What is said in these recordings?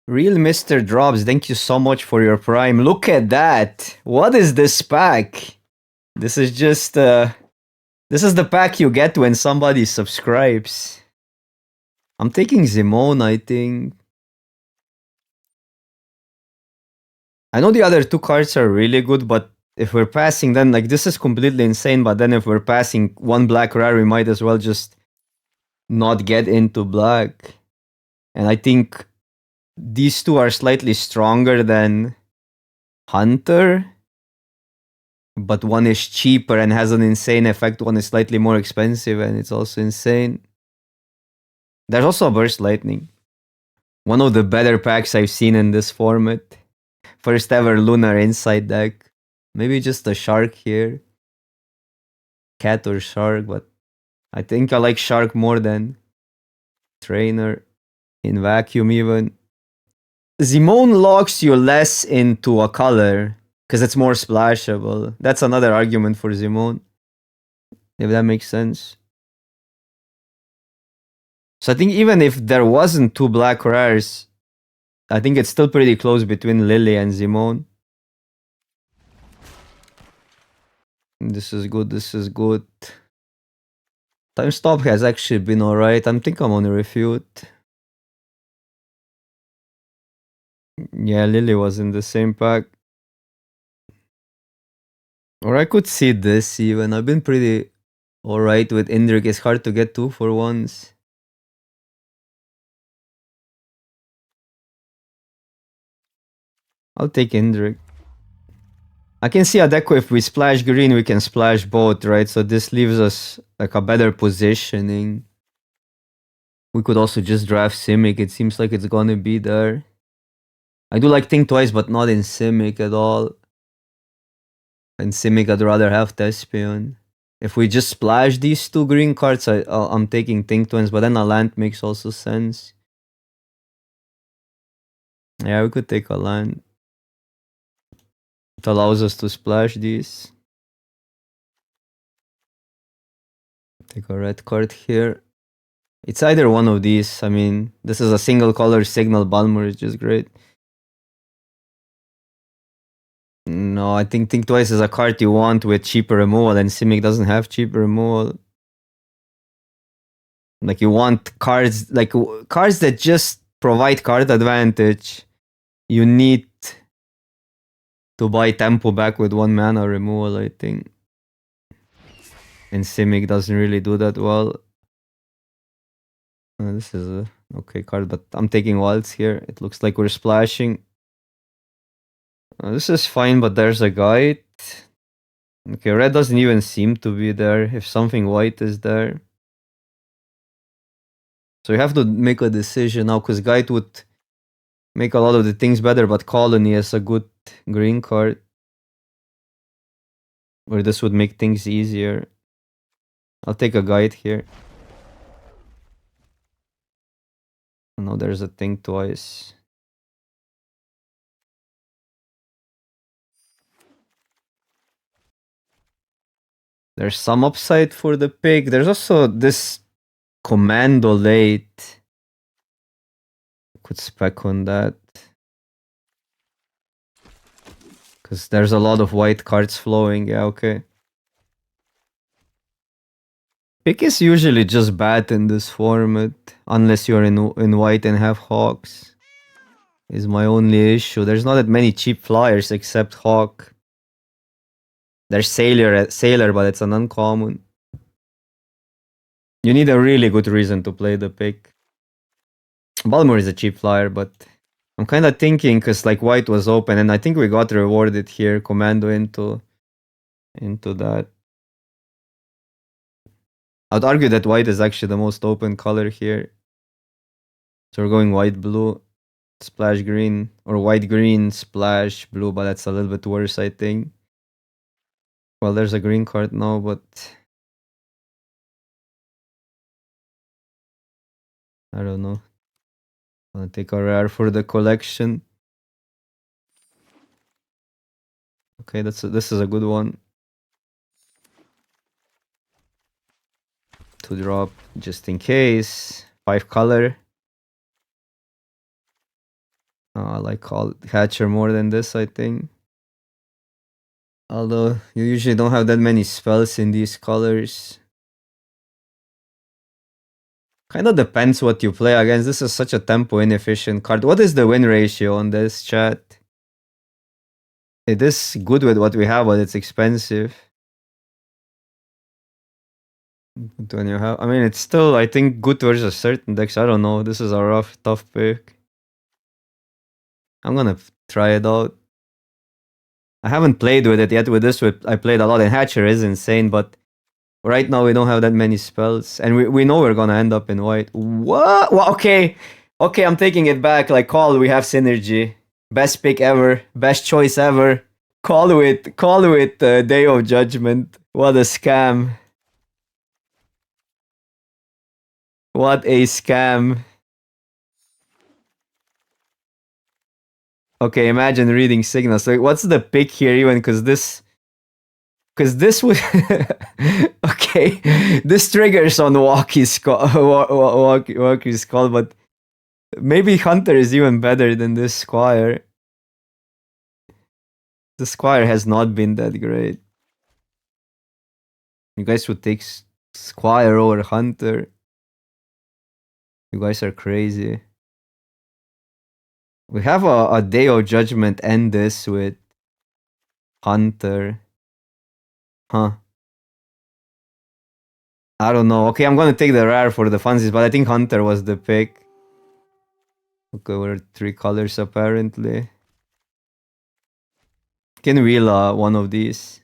Real Mr. Drops, thank you so much for your prime. Look at that. What is this pack? This is just this is the pack you get when somebody subscribes. I'm taking Zimone, I think. I know the other two cards are really good, but if we're passing, then like this is completely insane. But then if we're passing one black rare, we might as well just not get into black. And I think these two are slightly stronger than Hunter, but one is cheaper and has an insane effect. One is slightly more expensive and it's also insane. There's also a Burst Lightning. One of the better packs I've seen in this format. First ever Lunar Insight deck. Maybe just a Shark here. Cat or Shark, but I think I like Shark more than Trainer. In Vacuum even. Zimone locks you less into a color because it's more splashable. That's another argument for Zimone. If that makes sense. So I think even if there wasn't two black rares, I think it's still pretty close between Lily and Zimone. This is good, this is good. Time stop has actually been alright. I think I'm on a refute. Yeah, Lily was in the same pack. Or I could see this even. I've been pretty alright with Indrik. It's hard to get 2 for once. I'll take Indrik. I can see a deck if we splash green, we can splash both, right? So this leaves us like a better positioning. We could also just draft Simic. It seems like it's gonna be there. I do like Think Twice, but not in Simic at all. In Simic, I'd rather have Thespian. If we just splash these two green cards, I'm taking Think Twice, but then a land makes also sense. Yeah, we could take a land. It allows us to splash these. Take a red card here. It's either one of these. I mean, this is a single color signal. Balmer is just great. No, I think Think Twice is a card you want with cheaper removal, and Simic doesn't have cheaper removal. Like you want cards, like cards that just provide card advantage. You need to buy tempo back with 1 mana removal, I think. And Simic doesn't really do that well. This is a okay card, but I'm taking wilds here. It looks like we're splashing. This is fine, but there's a guide. Okay, red doesn't even seem to be there if something white is there. So you have to make a decision now, because guide would make a lot of the things better, but colony is a good green card. Or this would make things easier. I'll take a guide here. No, there's a Think Twice. There's some upside for the pick. There's also this Commando late. Could spec on that. Because there's a lot of white cards flowing. Yeah, okay. Pick is usually just bad in this format. Unless you're in white and have Hawks. Is my only issue. There's not that many cheap flyers except Hawk. There's Sailor, but it's an uncommon. You need a really good reason to play the pick. Balmor is a cheap flyer, but I'm kind of thinking because like white was open, and I think we got rewarded here. Commando into that. I'd argue that white is actually the most open color here. So we're going white blue, splash green, or white green, splash blue, but that's a little bit worse, I think. Well, there's a green card now, but I don't know. I'm gonna take a rare for the collection. Okay, this is a good one. To drop just in case. 5 color. I like Hatcher more than this, I think. Although you usually don't have that many spells in these colors. Kind of depends what you play against. This is such a tempo inefficient card. What is the win ratio on this, chat? It is good with what we have, but it's expensive. When you have, I mean, it's still, I think, good versus certain decks. I don't know. This is a rough, tough pick. I'm gonna try it out. I haven't played with it yet. With this, I played a lot, and Hatcher is insane, but right now we don't have that many spells, and we know we're gonna end up in white. What? Well, okay, I'm taking it back. Like Call, we have synergy. Best pick ever. Best choice ever. Call with Day of Judgment. What a scam. What a scam. Okay, imagine reading signals. So what's the pick here even? Because this would okay, this triggers on Walkie's call, but maybe Hunter is even better than this Squire. The Squire has not been that great. You guys would take Squire over Hunter. You guys are crazy. We have a Day of Judgment end this with Hunter. Huh. I don't know. Okay, I'm gonna take the rare for the funsies, but I think Hunter was the pick. Okay, we're 3 colors apparently. Can wheel one of these.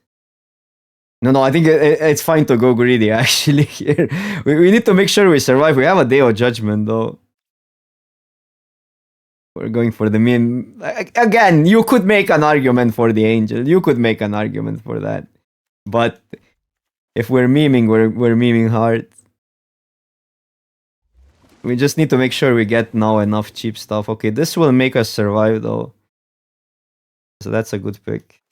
No, I think it's fine to go greedy actually here. We need to make sure we survive. We have a Day of Judgment though. We're going for the mean. Again, you could make an argument for the Angel. You could make an argument for that. But if we're memeing, we're memeing hard. We just need to make sure we get now enough cheap stuff. Okay, this will make us survive though. So that's a good pick.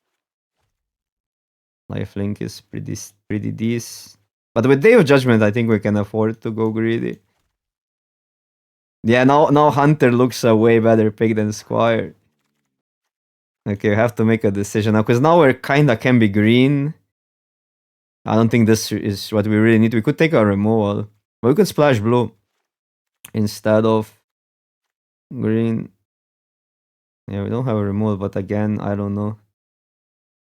Lifelink is pretty decent. But with Day of Judgment, I think we can afford to go greedy. Yeah, now Hunter looks a way better pick than Squire. Okay, we have to make a decision now, because now we're kinda can be green. I don't think this is what we really need. We could take a removal. But we could splash blue instead of green. Yeah, we don't have a removal, but again, I don't know.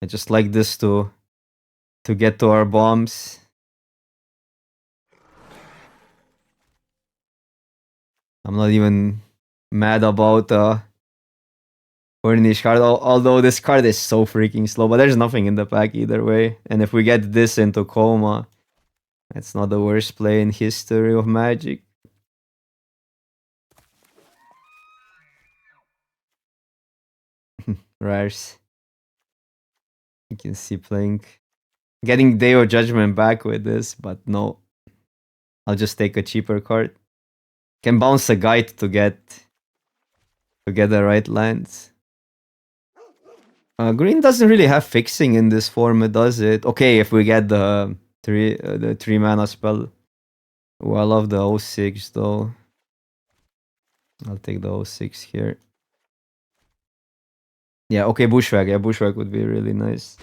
I just like this to get to our bombs. I'm not even mad about Ornish card, although this card is so freaking slow, but there's nothing in the pack either way. And if we get this into Coma, it's not the worst play in history of Magic. Rarest. You can see playing, getting Day of Judgment back with this, but no. I'll just take a cheaper card. Can bounce a guide to get the right lands. Green doesn't really have fixing in this format, does it? Okay, if we get the 3 mana spell. Oh, I love the 06 though. I'll take the 06 here. Yeah, okay, Bushwhack. Yeah, Bushwhack would be really nice.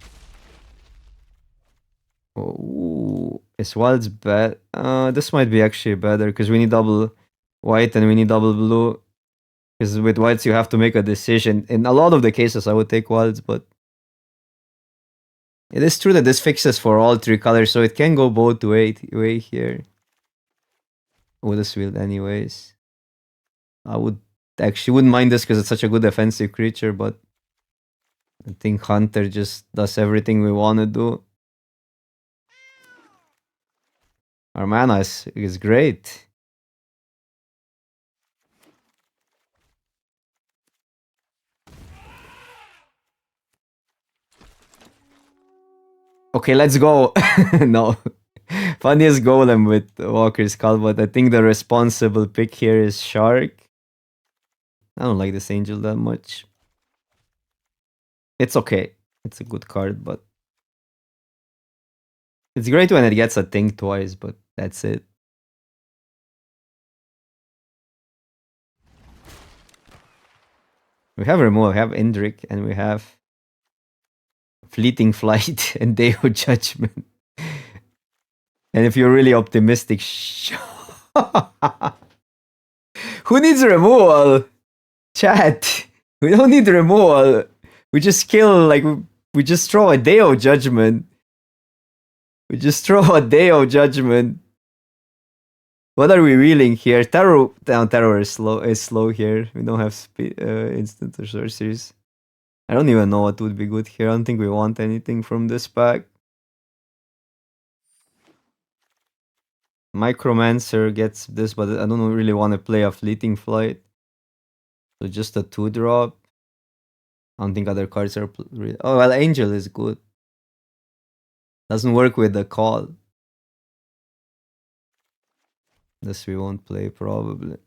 Oh, is Wild's bad? This might be actually better because we need double white and we need double blue. Because with whites you have to make a decision. In a lot of the cases I would take Wilds, but it is true that this fixes for all 3 colors, so it can go both way here. Oh, this wield anyways. I wouldn't mind this because it's such a good defensive creature, but I think Hunter just does everything we want to do. Our mana is great. Okay, let's go. No. Funniest golem with Walker's Call, but I think the responsible pick here is Shark. I don't like this Angel that much. It's okay. It's a good card, but it's great when it gets a thing twice, but that's it. We have removal, we have Indrik, and we have Fleeting Flight and Deo Judgment. And if you're really optimistic, who needs removal? Chat. We don't need removal. We just kill, like, we just throw a Deo Judgment. We just throw a Deo Judgment. What are we wheeling here? Terror is slow here. We don't have instant or sorceries. I don't even know what would be good here. I don't think we want anything from this pack. Micromancer gets this, but I don't really want to play a Fleeting Flight. So just a 2-drop. I don't think other cards are... Oh, well, Angel is good. Doesn't work with the call. This we won't play, probably.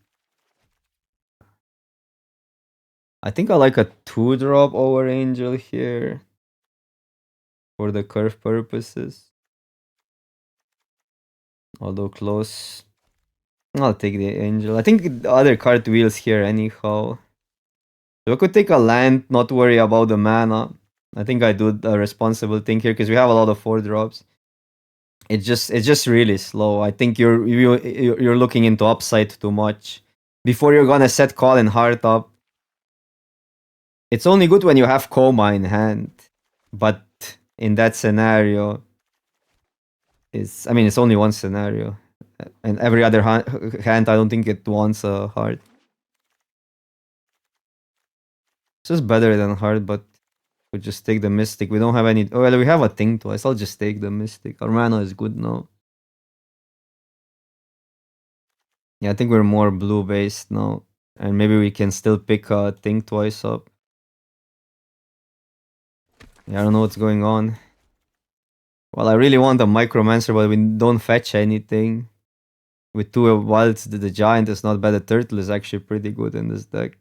I think I like a 2-drop over Angel here. For the curve purposes. Although close. I'll take the Angel. I think the other card wheels here anyhow. So I could take a land, not worry about the mana. I think I do a responsible thing here because we have a lot of 4-drops. It's just really slow. I think you're looking into upside too much. Before you're gonna set call and heart up. It's only good when you have Coma in hand. But in that scenario, it's only one scenario. And every other hand, I don't think it wants a heart. It's just better than heart, but we just take the Mystic. We don't have any... Oh, well, we have a thing twice. I'll just take the Mystic. Our mana is good now. Yeah, I think we're more blue-based now. And maybe we can still pick a thing twice up. Yeah, I don't know what's going on. Well, I really want a Micromancer, but we don't fetch anything. With 2 wilds, the Giant is not bad. The Turtle is actually pretty good in this deck.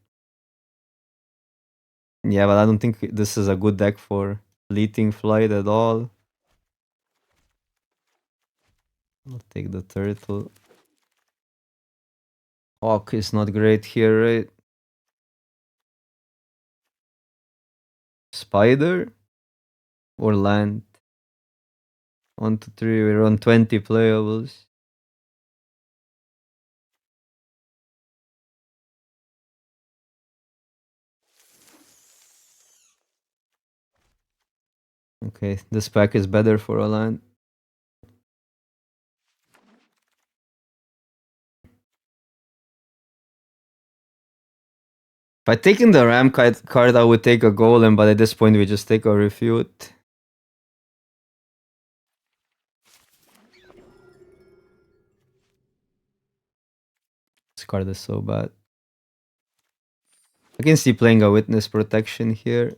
Yeah, but I don't think this is a good deck for Fleeting Flight at all. I'll take the Turtle. Hawk is not great here, right? Spider? Or land? 1, 2, 3, we're on 20 playables. Okay, this pack is better for a land. If I take in the Ram card, I would take a Golem, but at this point we just take a Refute. This card is so bad. I can see playing a Witness Protection here.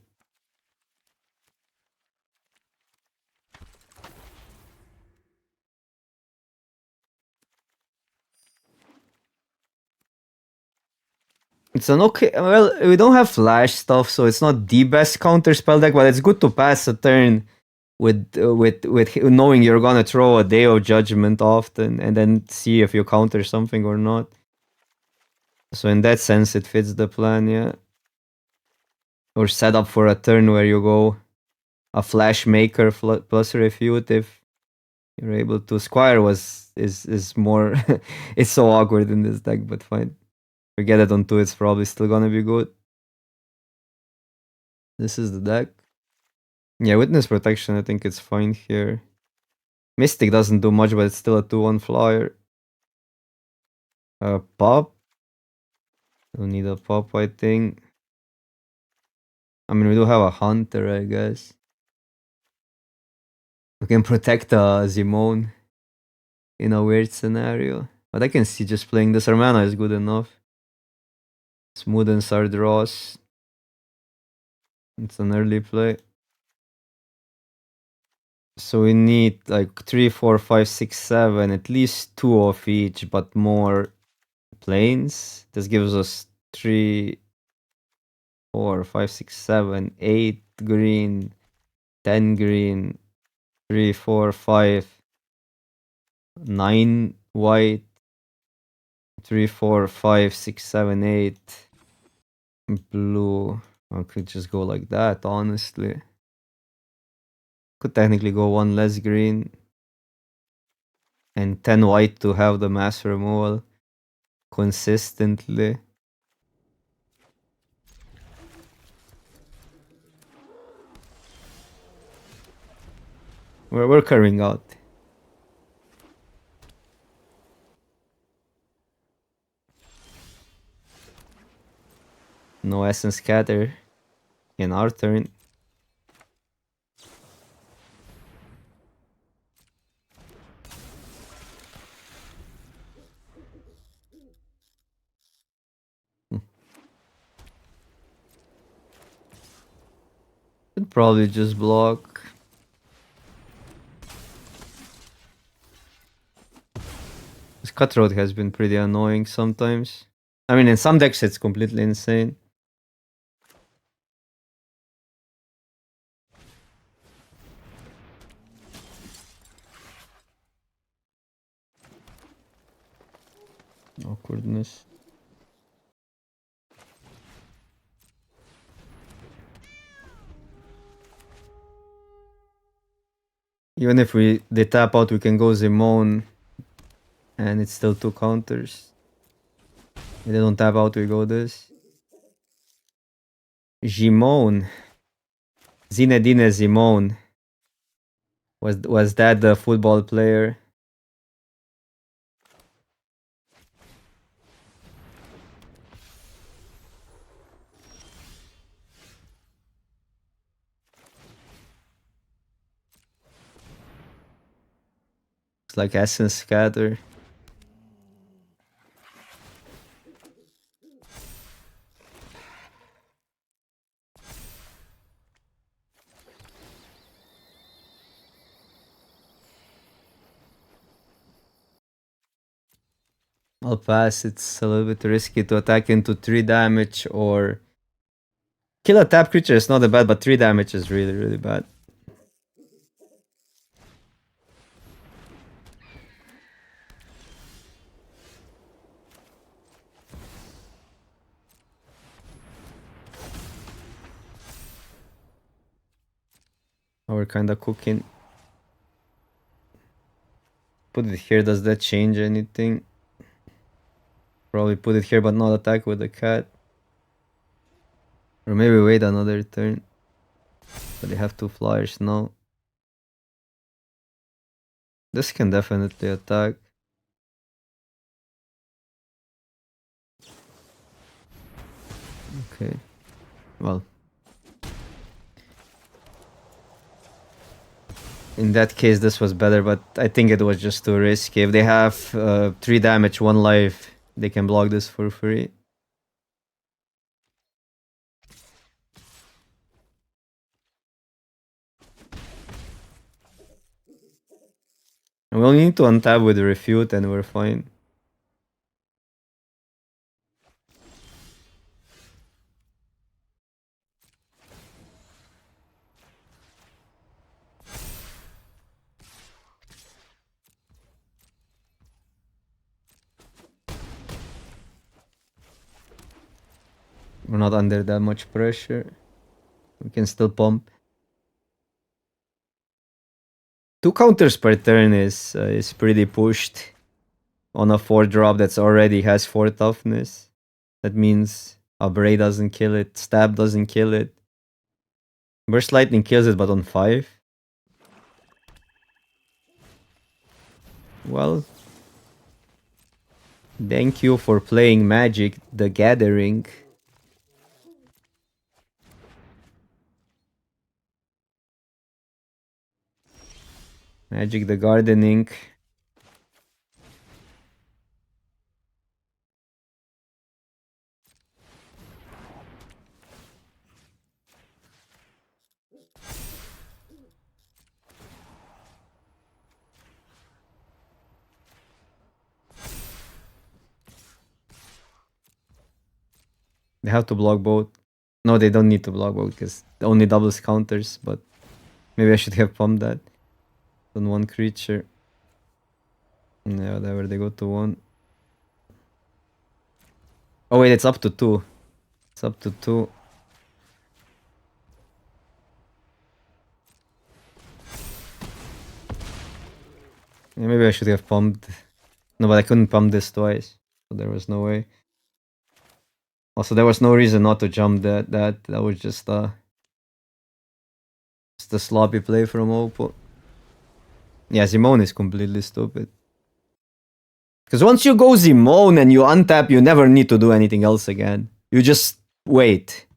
It's an okay... Well, we don't have flash stuff, so it's not the best counter spell deck, but it's good to pass a turn with knowing you're gonna throw a Deo Judgment often, and then see if you counter something or not. So in that sense, it fits the plan, yeah. Or set up for a turn where you go a Flash Maker plus Refute if you're able to. Squire is more... It's so awkward in this deck, but fine. We get it on 2, it's probably still gonna be good. This is the deck. Yeah, Witness Protection, I think it's fine here. Mystic doesn't do much, but it's still a 2-1 flyer. Pop. Don't need a pop, I think. I mean, we do have a Hunter, I guess. We can protect Zimone in a weird scenario. But I can see just playing this. Our mana is good enough. Smoothens our draws. It's an early play. So we need like 3, 4, 5, 6, 7, at least 2 of each, but more planes. This gives us 3, 4, 5, 6, 7, 8 green, 10 green, 3, 4, 5, 9 white, 3, 4, 5, 6, 7, 8. Blue. I could just go like that, honestly. Could technically go one less green and 10 white to have the mass removal consistently. We're carrying out. No essence scatter in our turn. Should probably just block. This cutthroat has been pretty annoying sometimes. I mean, in some decks it's completely insane. Awkwardness. Even if they tap out, we can go Zimone, and it's still 2 counters. If they don't tap out, we go this. Zimone. Zinedine Zimone. Was that the football player? It's like Essence Scatter. I'll pass. It's a little bit risky to attack into 3 damage or kill a tap creature is not that bad, but 3 damage is really, really bad. Oh, we're kinda cooking. Put it here, does that change anything? Probably put it here but not attack with the cat. Or maybe wait another turn. But they have 2 flyers now. This can definitely attack. Okay. Well. In that case, this was better, but I think it was just too risky. If they have 3 damage, 1 life, they can block this for free. And we only need to untap with Refute and we're fine. We're not under that much pressure. We can still pump. 2 counters per turn is pretty pushed on a 4 drop that's already has 4 toughness. That means Abray doesn't kill it, Stab doesn't kill it. Burst Lightning kills it, but on 5. Well, thank you for playing Magic the Gathering. Magic the Gardening. They have to block both. No, they don't need to block both because it only doubles counters, but maybe I should have pumped that on 1 creature. Yeah, whatever, they go to 1. Oh wait, it's up to 2. It's up to 2. Yeah, maybe I should have pumped. No, but I couldn't pump this twice. So there was no way. Also, there was no reason not to jump that. That was just a sloppy play from Oppo. Yeah, Simone is completely stupid. Because once you go Simone and you untap, you never need to do anything else again. You just wait.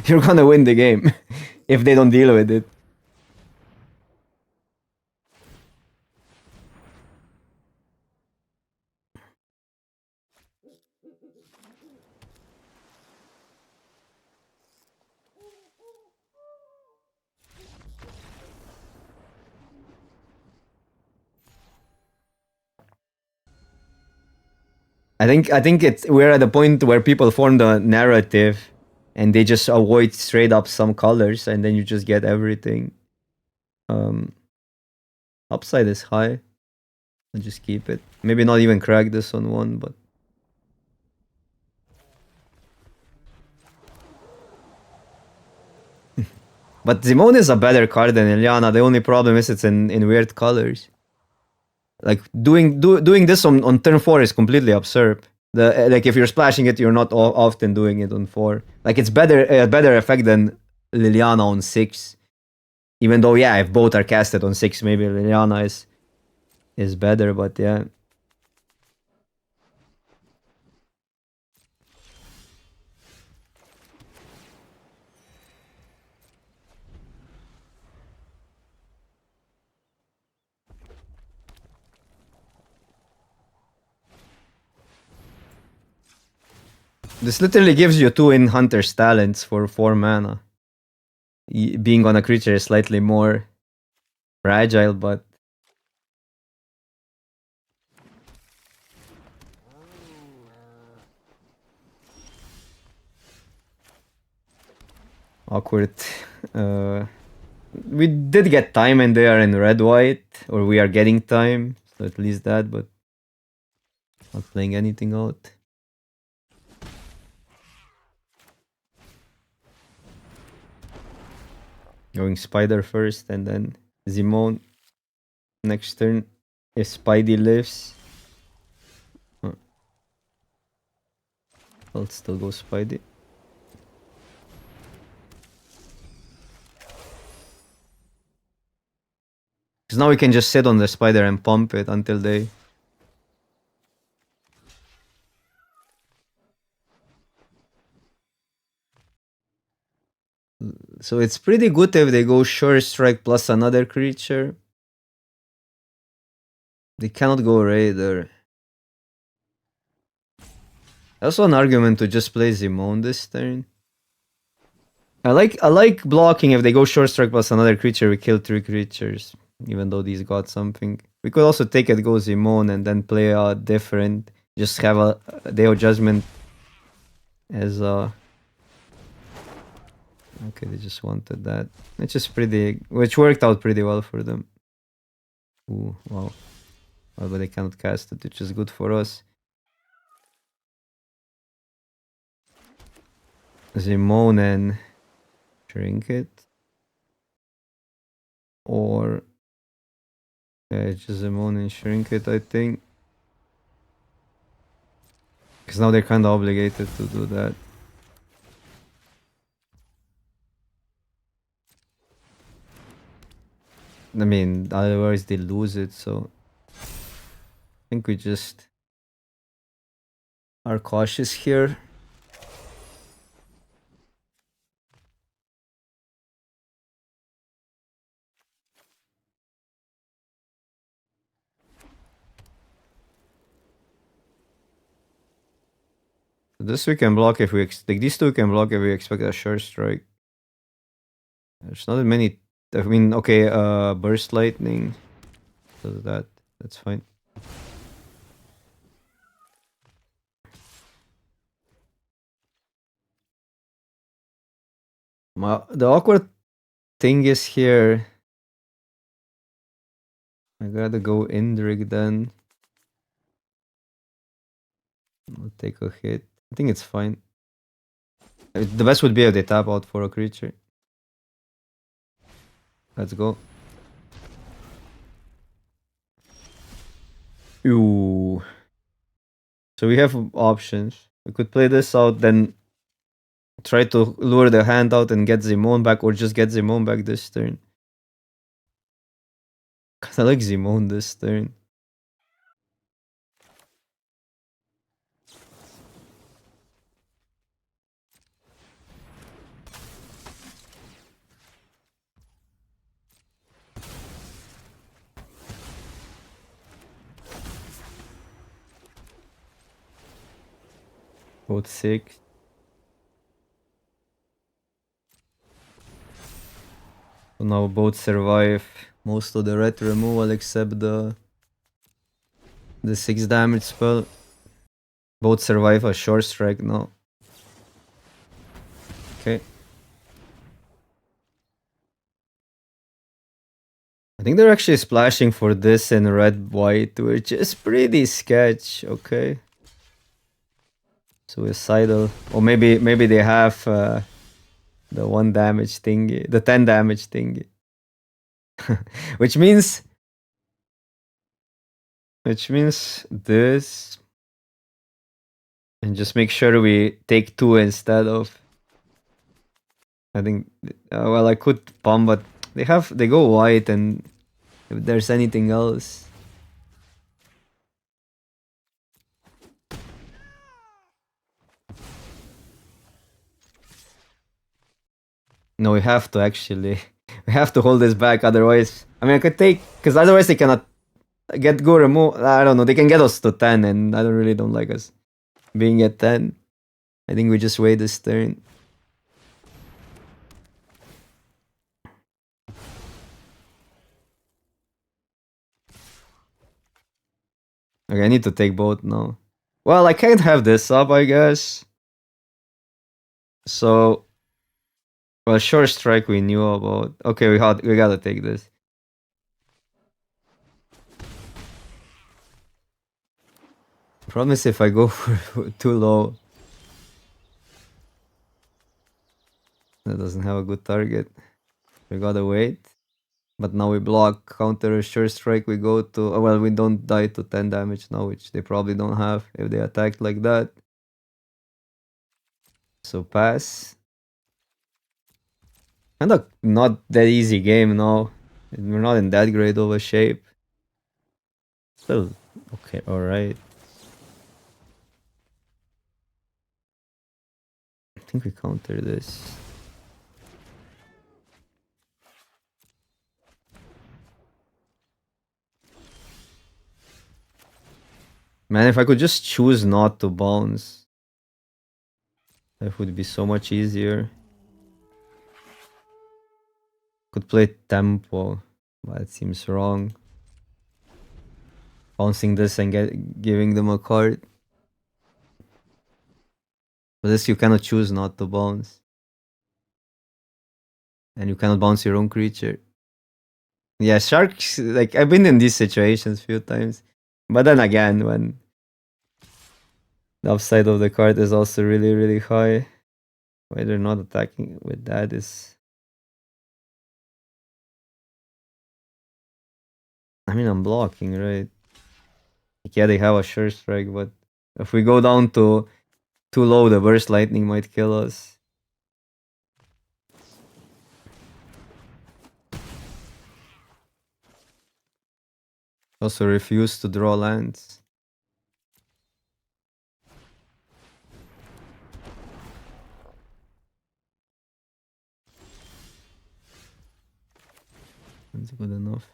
You're gonna win the game if they don't deal with it. I think we're at a point where people form the narrative and they just avoid straight up some colors and then you just get everything. Upside is high. I'll just keep it. Maybe not even crack this on 1, but but Zimone is a better card than Ilyana. The only problem is it's in weird colors. Like doing this on turn 4 is completely absurd. Like if you're splashing it, you're not often doing it on 4. Like it's better effect than Liliana on 6. Even though yeah, if both are casted on 6, maybe Liliana is better, but yeah. This literally gives you 2 in Hunter's talents for 4 mana. Being on a creature is slightly more fragile, but awkward. We did get time and they are in red-white, or we are getting time, so at least that, but not playing anything out. Going Spider first and then Zimone next turn if Spidey lives. I'll still go Spidey. Because now we can just sit on the Spider and pump it until they... So it's pretty good if they go Sure Strike plus another creature. They cannot go Raider. Also an argument to just play Zimone this turn. I like blocking if they go Short Strike plus another creature, we kill 3 creatures. Even though these got something. We could also take it, go Zimone, and then play a different. Just have a Day of Judgment as a... Okay, they just wanted that. Which is pretty... Which worked out pretty well for them. Ooh, wow. Oh, but they cannot cast it, which is good for us. Zimone and Trinket. Or... Yeah, just Zimone and Trinket, I think. Because now they're kind of obligated to do that. I mean, otherwise they lose it, so... I think we just... are cautious here. This we can block if we... Like, these 2 we can block if we expect a Sure Strike. There's not many... I mean, okay, Burst Lightning. Does that. That's fine. The awkward thing is here... I gotta go Indrik then. I'll take a hit. I think it's fine. The best would be if they tap out for a creature. Let's go. Ooh. So we have options. We could play this out, then try to lure the hand out and get Zimone back, or just get Zimone back this turn. Cause I like Zimone this turn. Both 6. So now both survive most of the red removal except the 6 damage spell. Both survive a short strike now. Okay. I think they're actually splashing for this in red white, which is pretty sketch. Okay. Suicidal. Or maybe they have the 1 damage thingy, the 10 damage thingy. which means this, and just make sure we take 2 instead of. I think well, I could pump, but they go white, and if there's anything else. No, we have to actually. We have to hold this back, otherwise. I mean, I could take, because otherwise they cannot get go remove. I don't know. They can get us to 10, and I don't like us being at 10. I think we just wait this turn. Okay, I need to take both now. Well, I can't have this up, I guess. So, well, short strike we knew about. Okay, we gotta take this. Promise if I go for too low, that doesn't have a good target. We gotta wait. But now we block, counter a short strike, we go to. Well, we don't die to 10 damage now, which they probably don't have if they attacked like that. So pass. And not that easy game now. We're not in that great of a shape. Still, okay, alright. I think we counter this. Man, if I could just choose not to bounce, that would be so much easier. Could play tempo, but it seems wrong. Bouncing this and giving them a card. But this you cannot choose not to bounce. And you cannot bounce your own creature. Yeah, sharks, like, I've been in these situations a few times. But then again, when the upside of the card is also really, really high, why they're not attacking with that is. I mean, I'm blocking, right? Like, yeah, they have a sure strike, but if we go down to too low, the burst lightning might kill us. Also refuse to draw lands. That's good enough.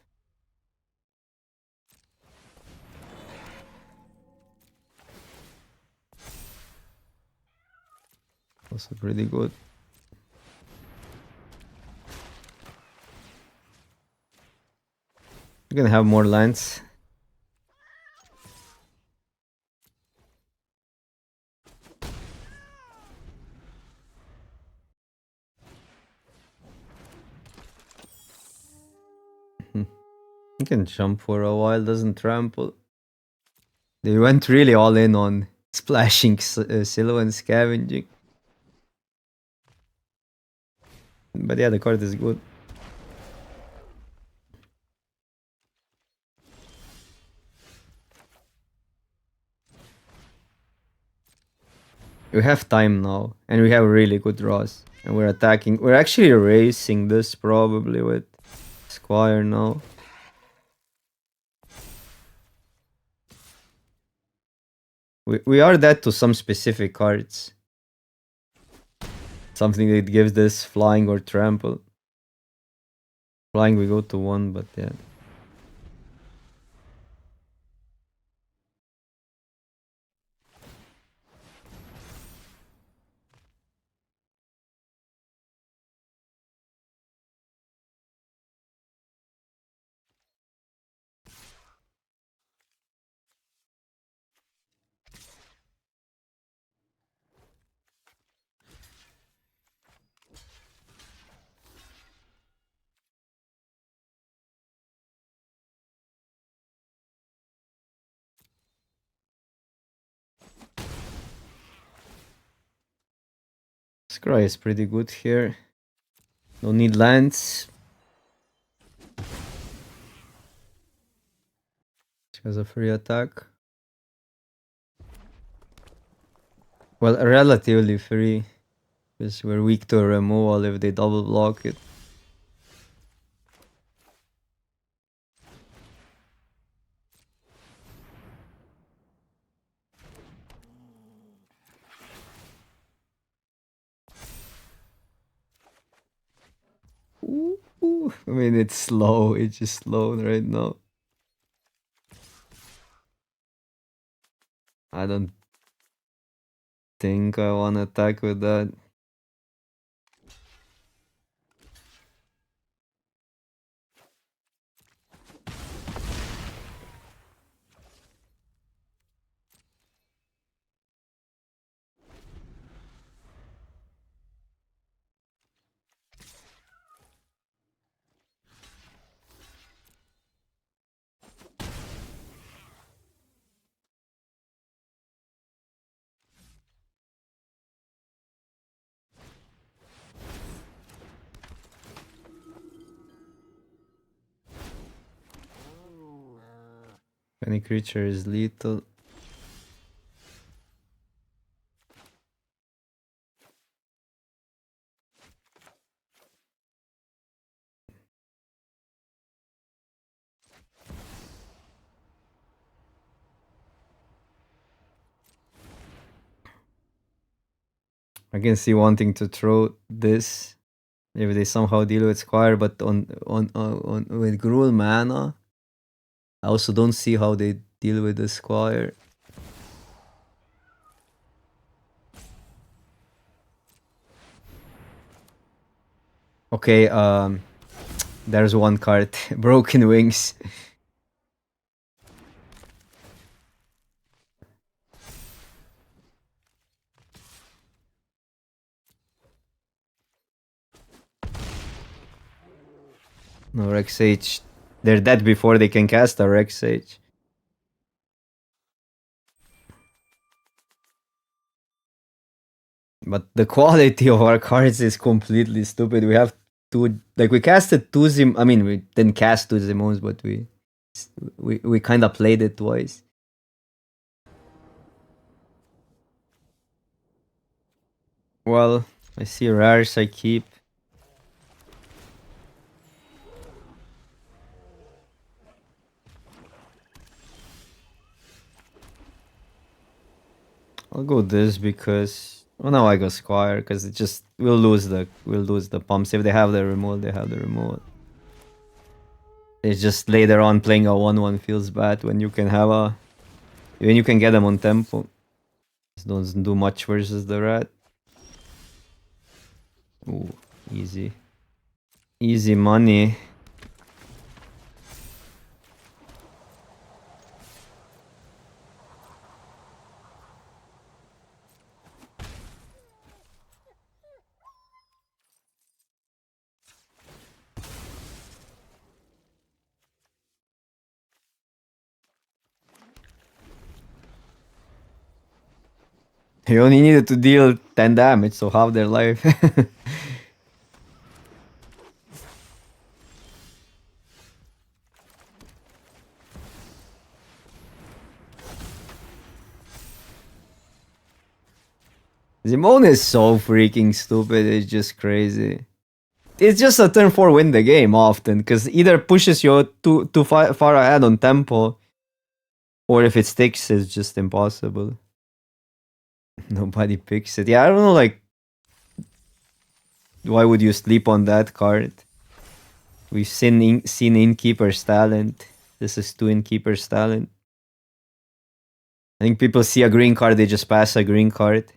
Also pretty good. You're gonna have more lands. You can jump for a while, doesn't trample. They went really all in on splashing Silo and scavenging. But yeah, the card is good. We have time now, and we have really good draws. And we're attacking. We're actually racing this probably with Squire now. We are that to some specific cards. Something that gives this flying or trample. Flying we go to 1, but yeah. Scry is pretty good here. Don't need lands. She has a free attack. Well, relatively free. Because we're weak to a removal if they double block it. Ooh. I mean, it's slow. It's just slow right now. I don't think I want to attack with that. Any creature is lethal. I can see wanting to throw this if they somehow deal with Squire, but on with Gruul mana, I also don't see how they deal with the Squire. Okay, there's one card, Broken Wings. No, Rex Sage. They're dead before they can cast a Rex Sage. But the quality of our cards is completely stupid. We have two, like we casted two I mean, we didn't cast two Zimons, but we kind of played it twice. Well, I see Rarest I keep. I'll go this because well now I go Squire because it just we'll lose the pumps. If they have the remote, they have the remote. It's just later on playing a 1-1 feels bad when you can have a when you can get them on tempo. It doesn't do much versus the rat. Ooh, easy. Easy money. He only needed to deal 10 damage, so half their life. Zimone is so freaking stupid, it's just crazy. It's just a turn 4 win the game often, because either pushes you too far ahead on tempo, or if it sticks, it's just impossible. Nobody picks it. Yeah, I don't know, like, why would you sleep on that card? We've seen Innkeeper's Talent. This is 2 Innkeeper's Talent. I think people see a green card, they just pass a green card.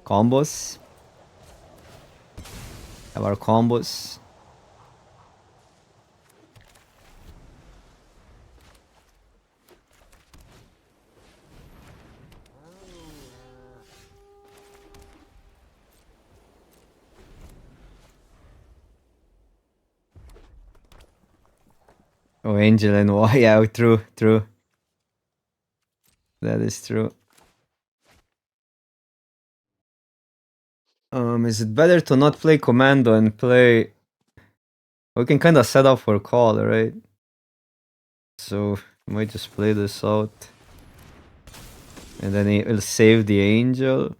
Combos. Have our combos. Oh, Angel and why? Yeah, true. That is true. Is it better to not play Commando and play... We can kind of set up for call, right? So, we might just play this out. And then it'll save the Angel.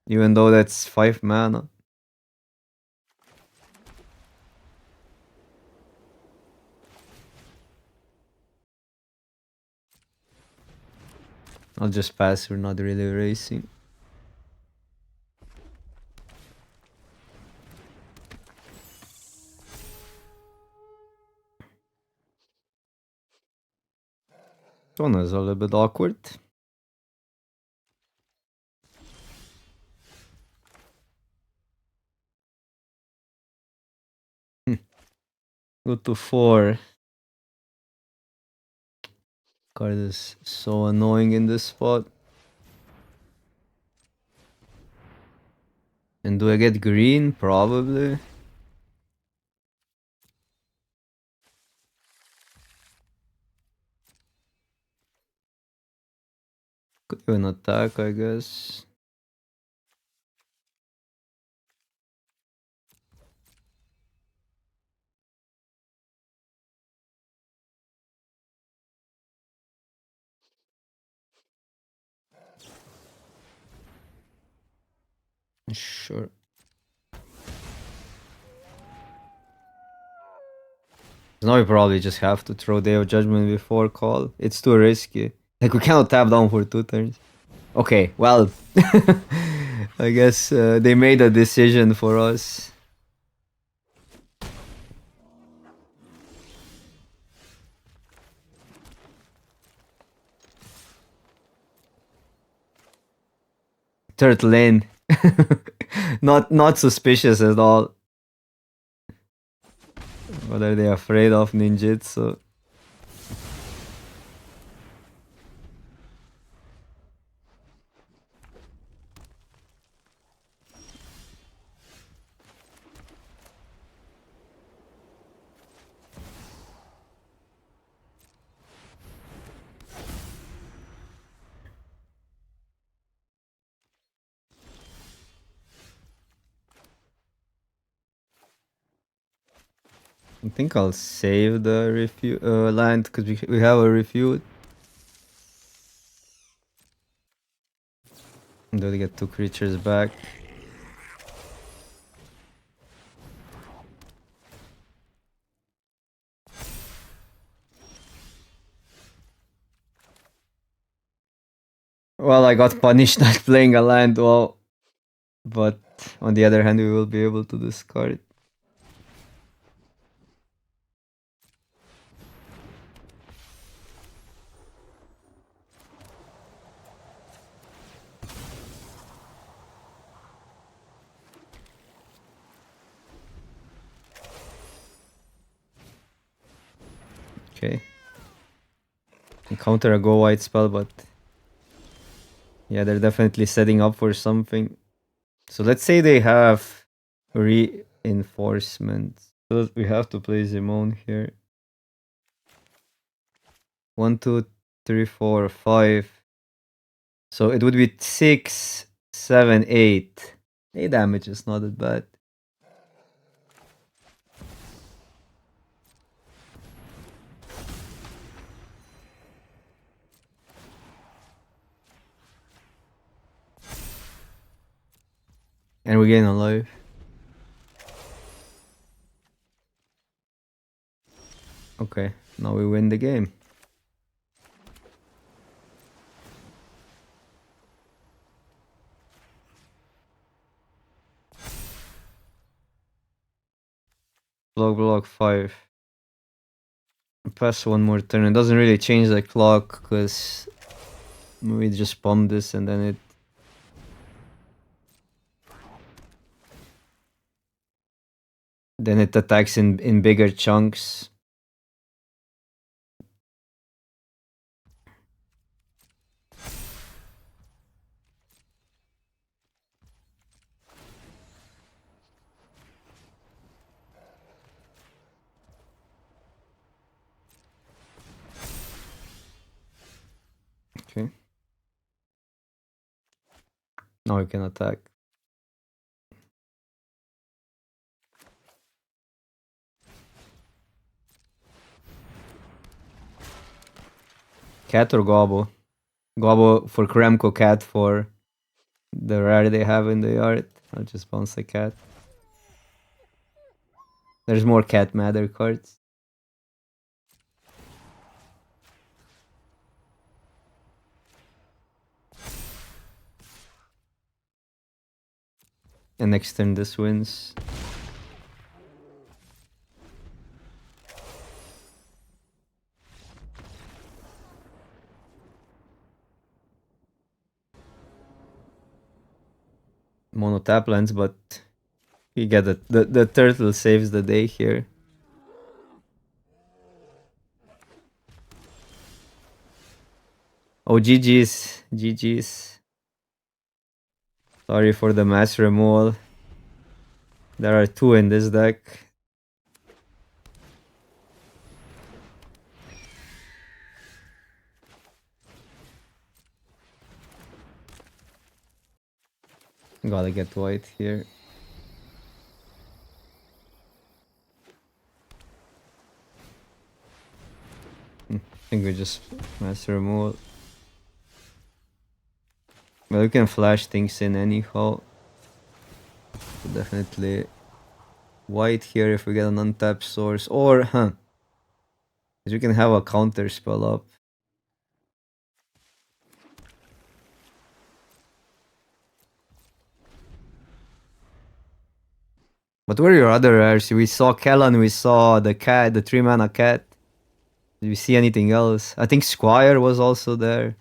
Even though that's 5 mana. I'll just pass, we're not really racing. This one is a little bit awkward. Go to 4. Card is so annoying in this spot. And do I get green? Probably. Could even attack, I guess. Sure. Now we probably just have to throw Day of Judgment before call. It's too risky. Like, we cannot tap down for 2 turns. Okay, well. I guess they made a decision for us. Third lane. Not suspicious at all. What are they afraid of, ninjutsu? I think I'll save the land because we have a refute. And then we get 2 creatures back. Well, I got punished not playing a land, well, but on the other hand, we will be able to discard. Okay. Counter a go white spell, but yeah, they're definitely setting up for something. So let's say they have reinforcement. So we have to play Zimone here. 1, 2, 3, 4, 5. So it would be 6, 7, 8. 8 damage is not that bad. And we gain a life. Okay, now we win the game. Block 5. Pass one more turn. It doesn't really change the clock because we just pump this and then it attacks in bigger chunks. Okay. Now we can attack. Cat or Gobbo? Gobbo for Kremko, cat for the rare they have in the yard. I'll just bounce a cat. There's more cat matter cards. And next turn this wins. Mono tap lands, but you get it. The turtle saves the day here. Oh, GG's. GG's. Sorry for the mass removal. There are 2 in this deck. Gotta get white here. I think we just mass removal. But we can flash things in anyhow. So definitely white here if we get an untapped source. Or, we can have a counter spell up. But where are your other rares? We saw Kellan, we saw the cat, the 3-mana cat. Did we see anything else? I think Squire was also there.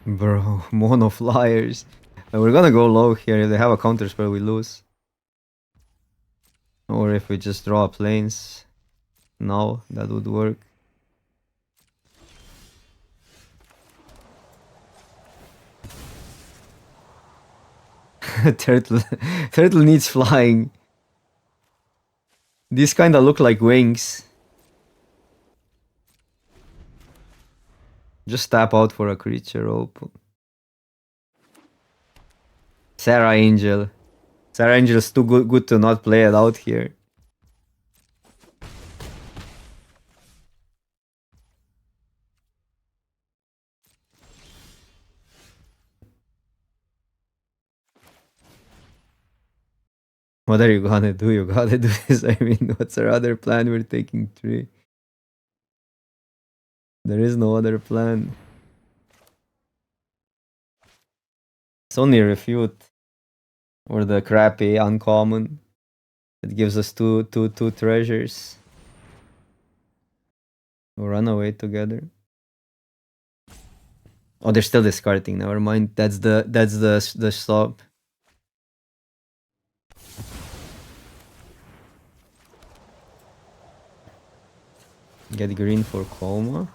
Bro, mono flyers. We're gonna go low here. If they have a counter spell, we lose. Or if we just draw planes. No, that would work. Turtle needs flying. These kinda look like wings. Just tap out for a creature open. Sarah Angel. Sarah Angel's too good to not play it out here. What are you gonna do? You gotta do this. I mean, what's our other plan? We're taking 3. There is no other plan. It's only refute. Or the crappy uncommon. It gives us two treasures. We'll run away together. Oh, they're still discarding. Never mind. That's the stop. Get green for Coma.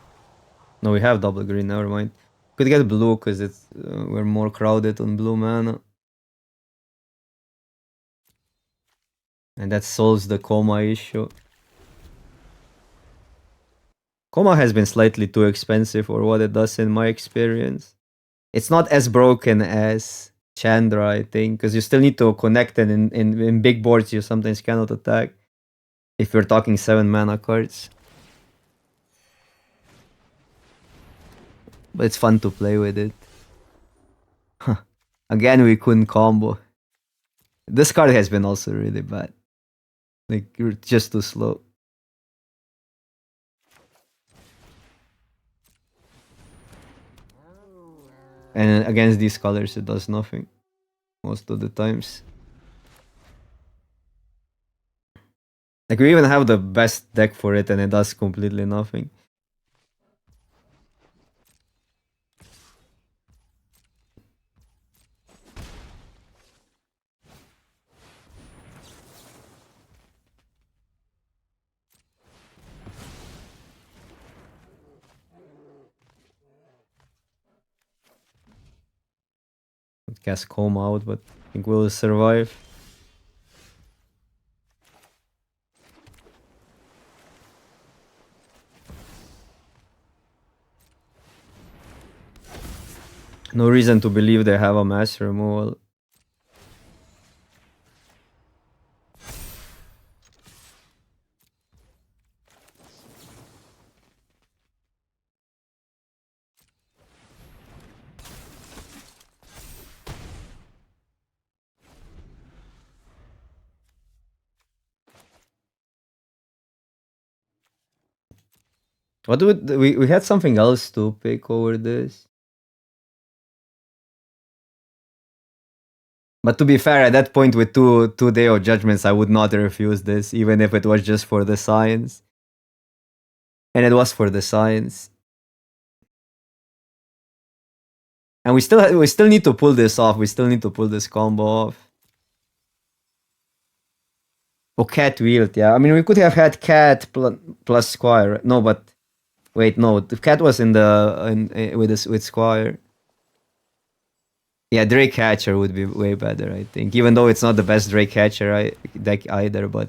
No, we have double green. Never mind. Could get blue because it's we're more crowded on blue mana. And that solves the Coma issue. Coma has been slightly too expensive for what it does in my experience. It's not as broken as Chandra, I think, because you still need to connect it in big boards you sometimes cannot attack. If you're talking 7 mana cards. But it's fun to play with it. Again, we couldn't combo. This card has been also really bad. Like, you're just too slow. And against these colors, it does nothing. Most of the times. Like, we even have the best deck for it, and it does completely nothing. Cast Coma out, but I think we'll survive. No reason to believe they have a mass removal. What would we had something else to pick over this? But to be fair, at that point with two Day of Judgments, I would not refuse this, even if it was just for the science. And it was for the science. And we still need to pull this off. We still need to pull this combo off. Oh, Cat Wield, yeah. I mean, we could have had Cat plus Squire. No, but wait, no. The Cat was with Squire. Yeah, Drake Catcher would be way better, I think. Even though it's not the best Drake Catcher deck either, but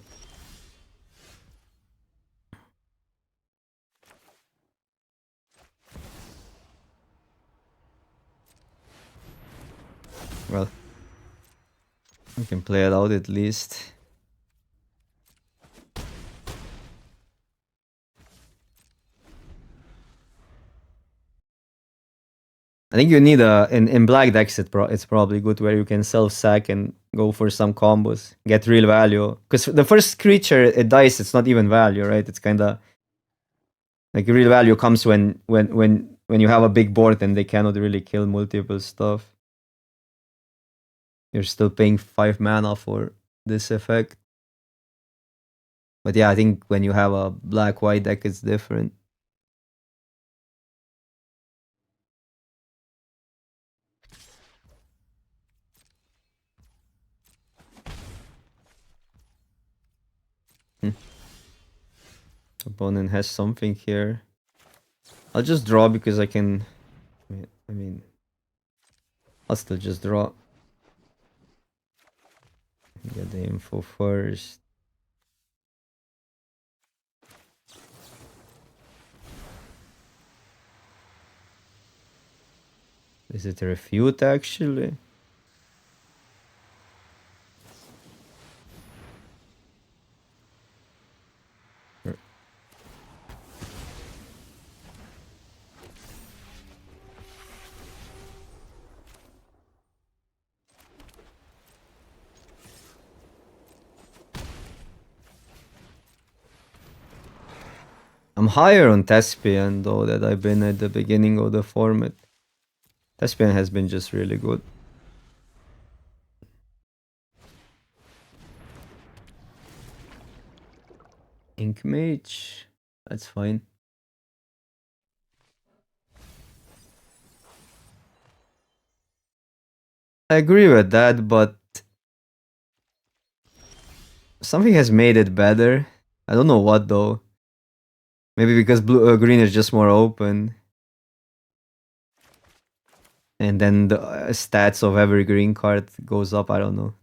well, we can play it out at least. I think you need in black decks it's probably good where you can self sack and go for some combos, get real value. Because the first creature it dies, it's not even value, right? It's kind of like real value comes when you have a big board and they cannot really kill multiple stuff. You're still paying 5 mana for this effect. But yeah, I think when you have a black-white deck, it's different. Opponent has something here. I'll just draw because I can... I mean... I'll still just draw. Get the info first. Is it a refute actually? I'm higher on Thespian though that I've been at the beginning of the format. Thespian has been just really good. Ink Mage, that's fine. I agree with that, but something has made it better. I don't know what though. Maybe because green is just more open. And then the stats of every green card goes up, I don't know.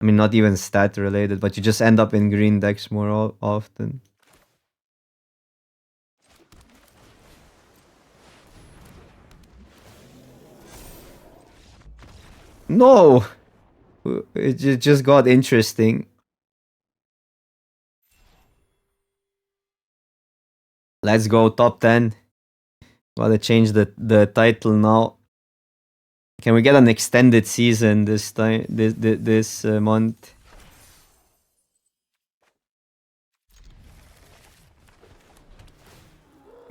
I mean, not even stat related, but you just end up in green decks more often. No! It just got interesting. Let's go top 10. Gotta change the title now. Can we get an extended season this time? This month?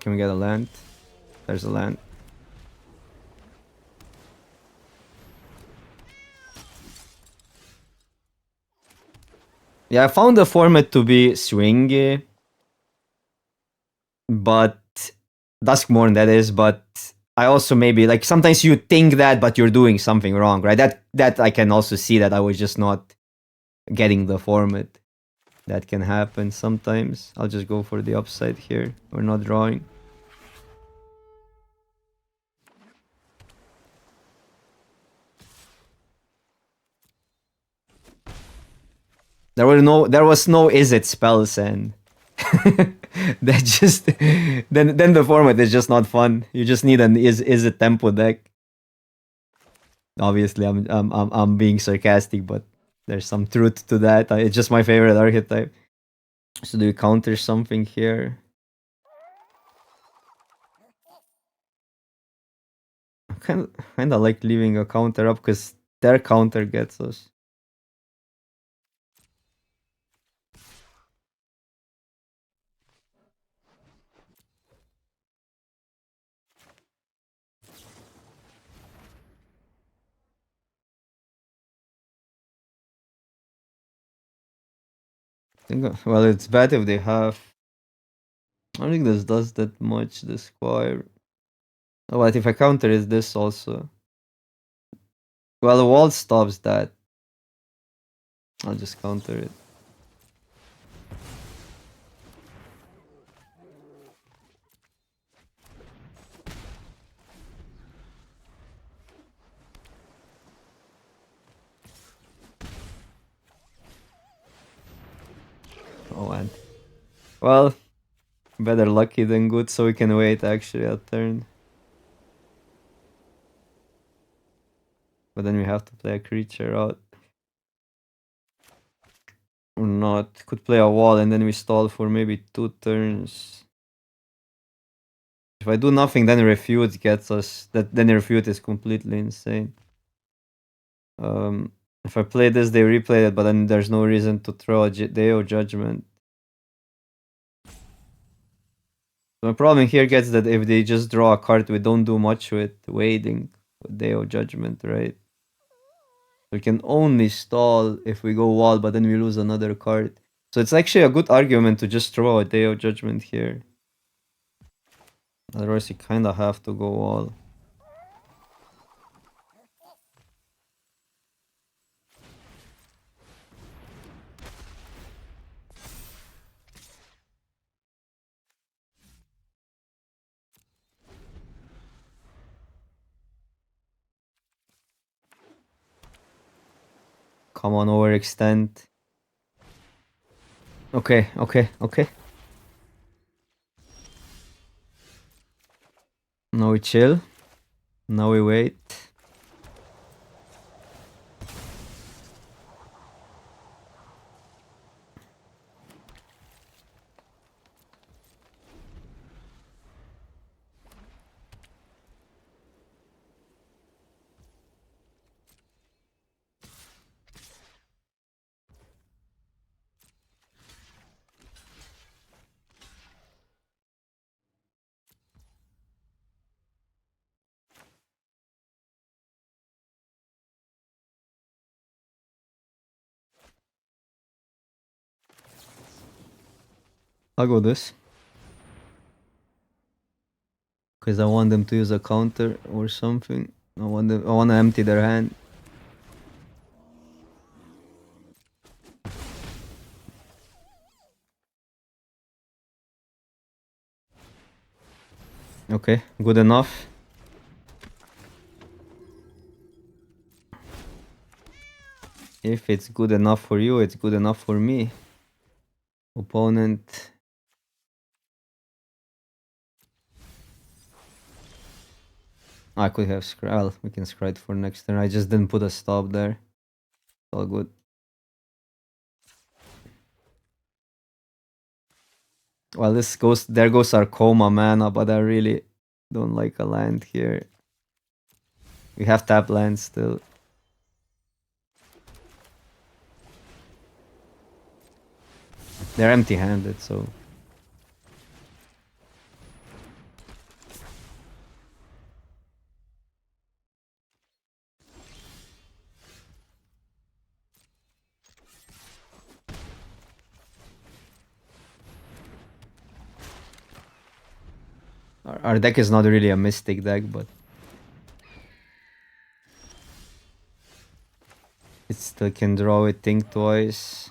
Can we get a land? There's a land. Yeah, I found the format to be swingy, but Duskmorn that is. But I also maybe like sometimes you think that, but you're doing something wrong, right? That I can also see that I was just not getting the format. That can happen sometimes. I'll just go for the upside here. We're not drawing. There was no is it spells, and that just then the format is just not fun. You just need an is it tempo deck. Obviously, I'm being sarcastic, but there's some truth to that. It's just my favorite archetype. So do we counter something here? I kind of like leaving a counter up because their counter gets us. Well, it's bad if they have. I don't think this does that much. The squire. Oh, but if I counter is this also. Well, the wall stops that. I'll just counter it. Oh man. Well, better lucky than good, so we can wait actually a turn. But then we have to play a creature out. Or not. Could play a wall and then we stall for maybe 2 turns. If I do nothing, then refute gets us. Then refute is completely insane. If I play this, they replay it, but then there's no reason to throw a Deo Judgment. So my problem here gets that if they just draw a card, we don't do much with waiting with Deo Judgment, right? We can only stall if we go wall, but then we lose another card. So it's actually a good argument to just throw a Deo Judgment here. Otherwise, you kind of have to go wall. Come on, overextend. Okay. Now we chill. Now we wait. I'll go this. Because I want them to use a counter or something. I want to empty their hand. Okay, good enough. If it's good enough for you, it's good enough for me. Opponent. I could have well, we can scry for next turn. I just didn't put a stop there. All good. Well, this goes, there goes our Coma mana, but I really don't like a land here. We have tap lands still. They're empty-handed, so... Our deck is not really a Mystic deck, but... it still can draw it, think twice.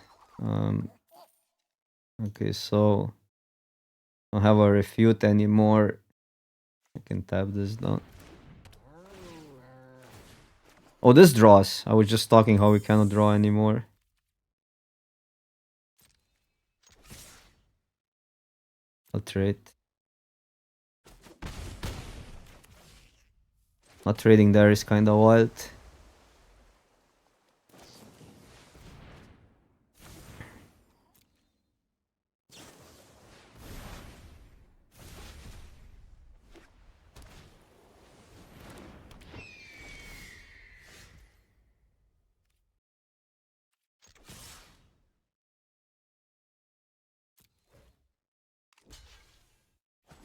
Okay, so... I don't have a refute anymore. I can tap this down. Oh, this draws. I was just talking how we cannot draw anymore. I'll trade. Not trading there is kinda wild.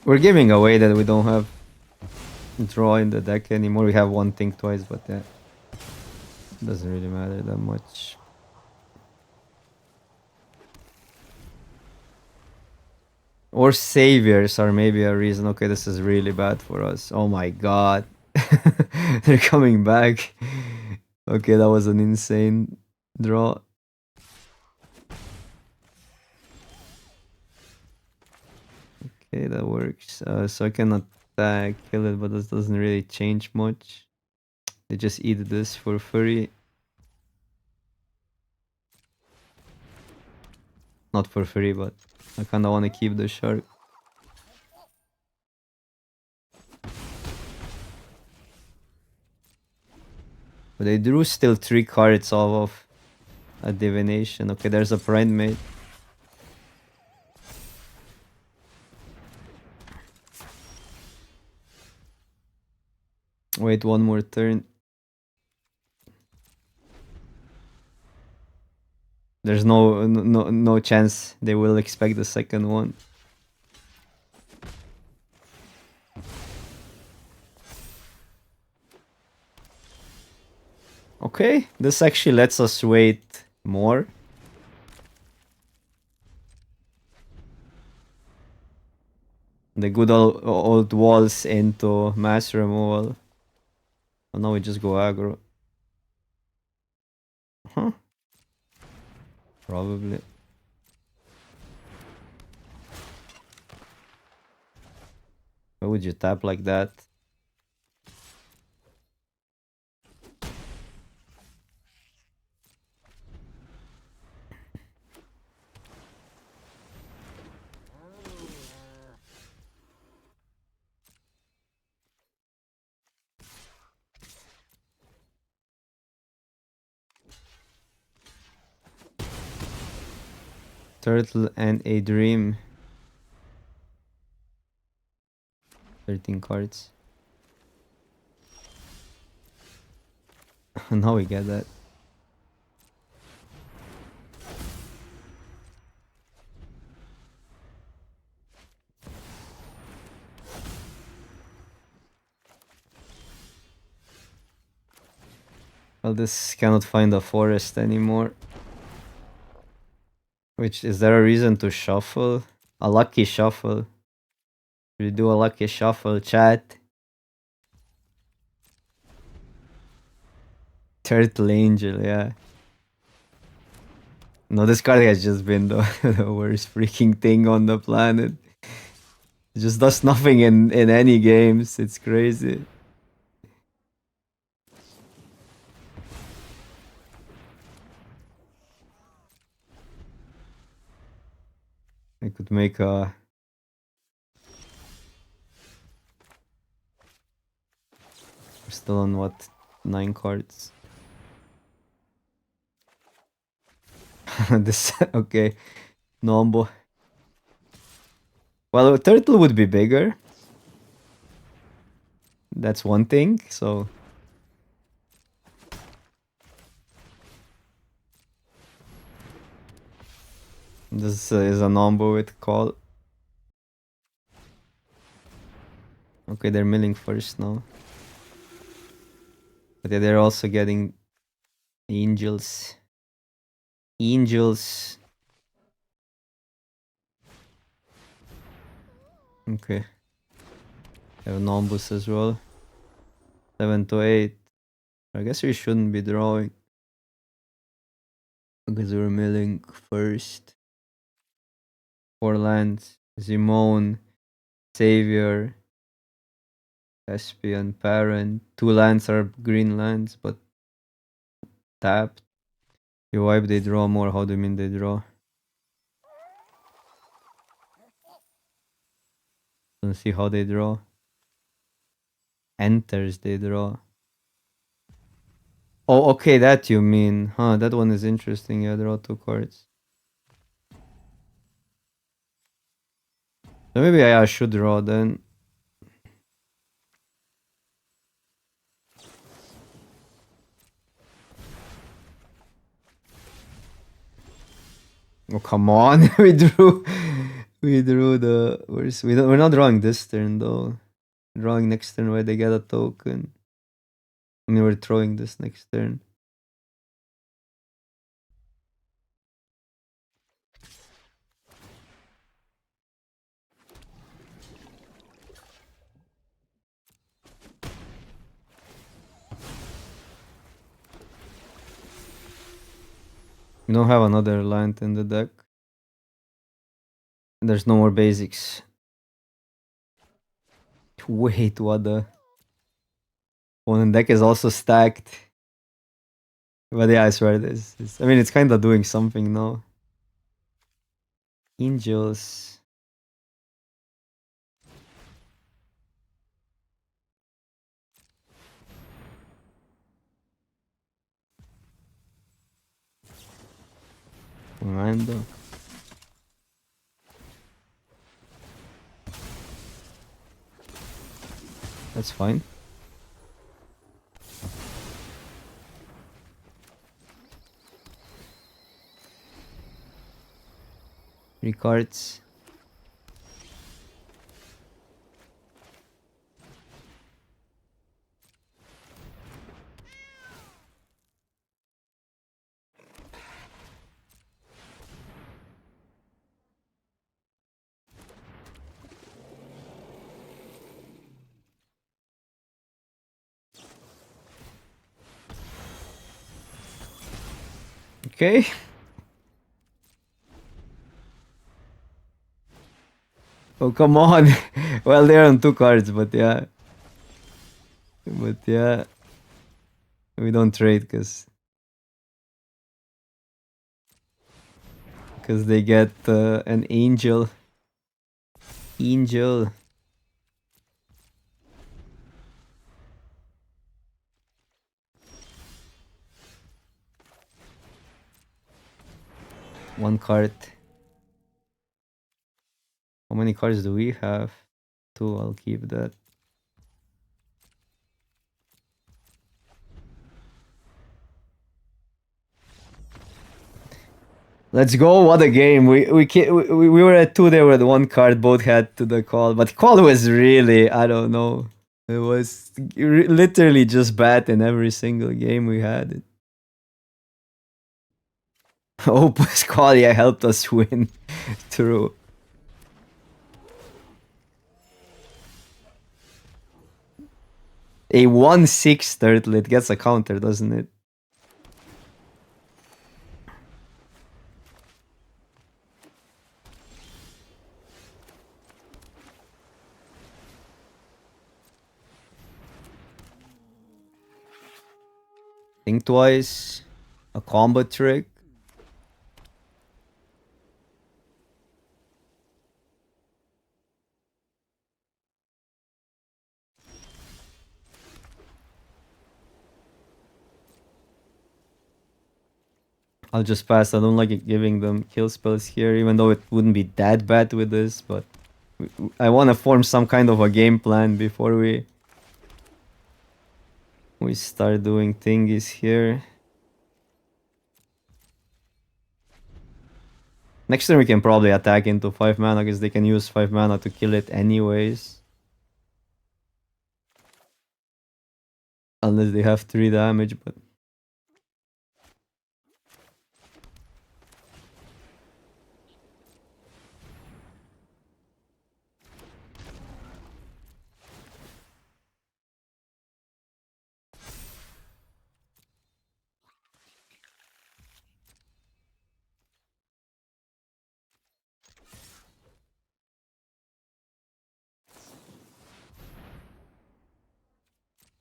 We're giving away that we don't have draw in the deck anymore. We have one think twice, but yeah, doesn't really matter that much. Or saviors are maybe a reason. Okay, this is really bad for us. Oh my god. They're coming back. Okay, that was an insane draw. Okay, that works. So I can attack, kill it, but this doesn't really change much. They just eat this for free. Not for free, but I kinda wanna keep the shark. But they drew still 3 cards off of a divination. Okay, there's a prime mate. Wait one more turn. There's no chance they will expect the second one. Okay, this actually lets us wait more. The good old walls into mass removal. Oh, now we just go aggro. Huh? Probably. Why would you tap like that? Turtle and a dream. 13 cards. Now we get that. Well, this cannot find a forest anymore. Which, is there a reason to shuffle? A lucky shuffle. We do a lucky shuffle, chat. Turtle Angel, yeah. No, this card has just been the worst freaking thing on the planet. It just does nothing in any games. It's crazy. I could make a... We're still on what? 9 cards. This, okay. Nombo. Well, a turtle would be bigger. That's one thing, so... This is a number with call. Okay, they're milling first now. But yeah, they're also getting angels. Angels. Okay. Have Nombus as well. 7 to 8. I guess we shouldn't be drawing. Because we're milling first. 4 lands. Zimone. Savior. Caspian. Parent. 2 lands are green lands, but tapped. You wipe, they draw more. How do you mean they draw? Don't see how they draw. Enters, they draw. Oh, okay, that you mean. Huh, that one is interesting. Yeah, draw 2 cards. So maybe I should draw then. Oh, come on. we drew the... We're not drawing this turn though. Drawing next turn where they get a token. I mean, we're throwing this next turn. We don't have another land in the deck. There's no more basics. Wait, what the... Opponent deck is also stacked. But yeah, I swear this. I mean, it's kind of doing something now. Angels. Random. That's fine. Three cards. Okay. Oh, come on. Well, they're on 2 cards, but yeah. But yeah. We don't trade because they get an angel. Angel. One card. How many cards do we have? 2, I'll keep that. Let's go! What a game! We were at 2. They were at 1 card. Both had to the call, but call was really, I don't know. It was literally just bad in every single game we had it. Oh, Pasqualia helped us win. True. A 1/6 turtle, it gets a counter, doesn't it? Think twice. A combo trick. I'll just pass. I don't like giving them kill spells here, even though it wouldn't be that bad with this, but I want to form some kind of a game plan before we start doing thingies here. Next turn we can probably attack into 5 mana because they can use 5 mana to kill it anyways. Unless they have 3 damage, but...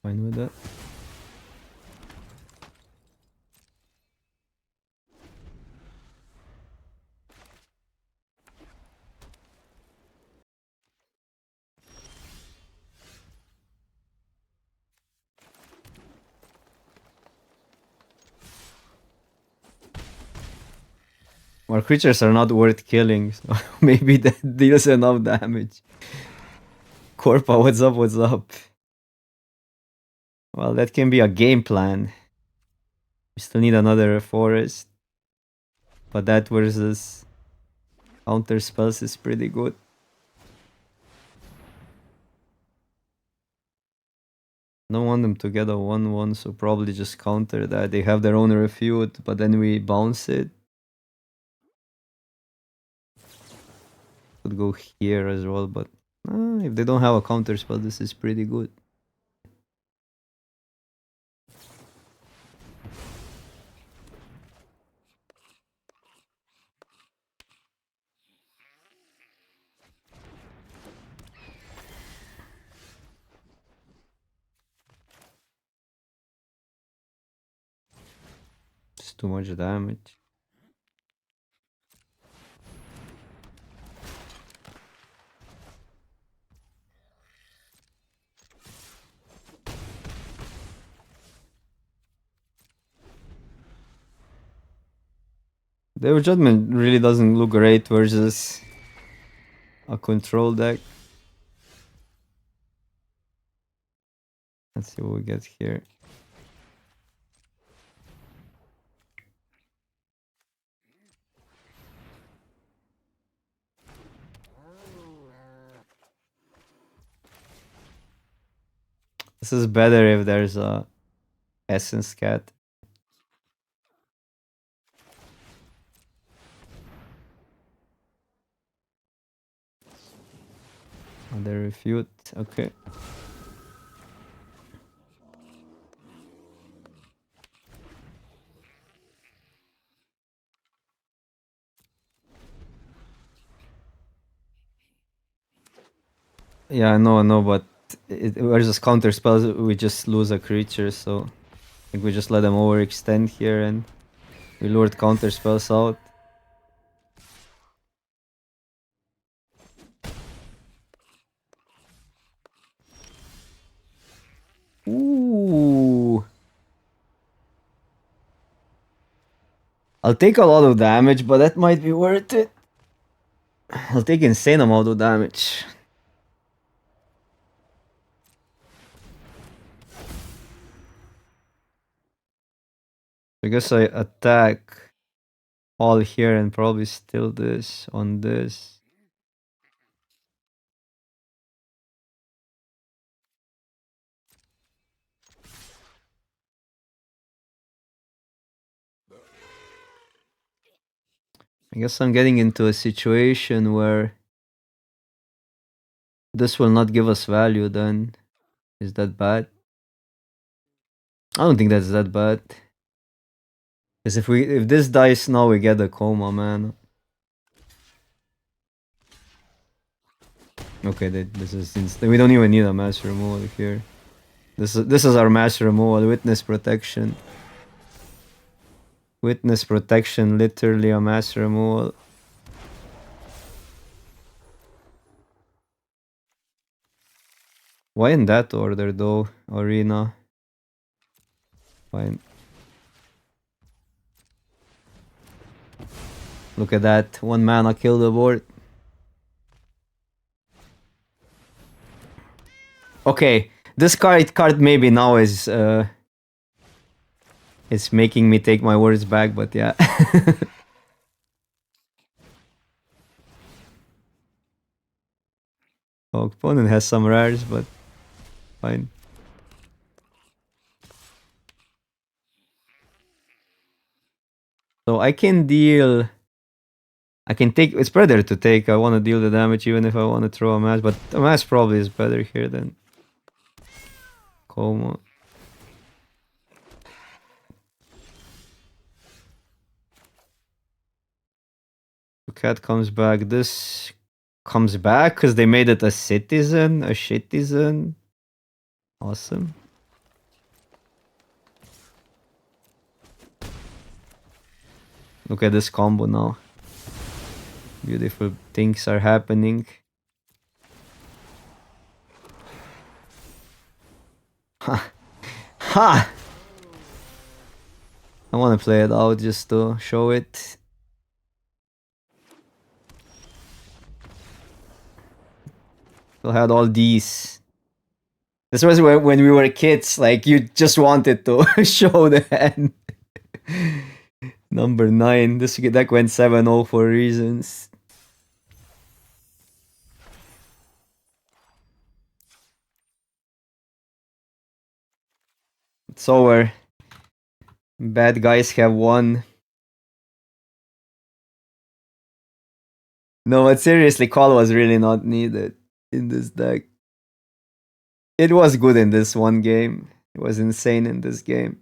Fine with that. Our creatures are not worth killing, so maybe that deals enough damage. Corpa, what's up, what's up? Well, that can be a game plan. We still need another forest. But that versus counter spells is pretty good. Don't want them to get a 1-1, so probably just counter that. They have their own refute, but then we bounce it. Could go here as well, but if they don't have a counter spell, this is pretty good. It's too much damage. Their judgment really doesn't look great versus a control deck. Let's see what we get here. This is better if there's a Essence Cat. Another refute, okay. Yeah, I know, but versus counter spells, we just lose a creature, so I think we just let them overextend here and we lured counter spells out. Ooh. I'll take a lot of damage, but that might be worth it. I'll take insane amount of damage. I guess I attack all here and probably steal this on this. I guess I'm getting into a situation where this will not give us value then. Is that bad? I don't think that's that bad. Because if this dies now, we get a coma, man. Okay, this is we don't even need a mass removal here. This is our mass removal. Witness protection. Witness protection, literally a mass removal. Why in that order though? Arena. Fine. Look at that. 1 mana kill the board. Okay, this card maybe now is it's making me take my words back, but yeah. Oh, opponent has some rares, but fine. So I can deal. I can take. It's better to take. I want to deal the damage even if I want to throw a mass, but a mass probably is better here than Como. Cat comes back. This comes back because they made it a citizen. A citizen. Awesome. Look at this combo now. Beautiful things are happening. Ha! Ha! I want to play it out just to show it. We had all these. This was when we were kids. Like you just wanted to show the hand. Number 9. This deck went 7-0 for reasons. It's over. Bad guys have won. No, but seriously, call was really not needed in this deck. It was good in this one game. It was insane in this game.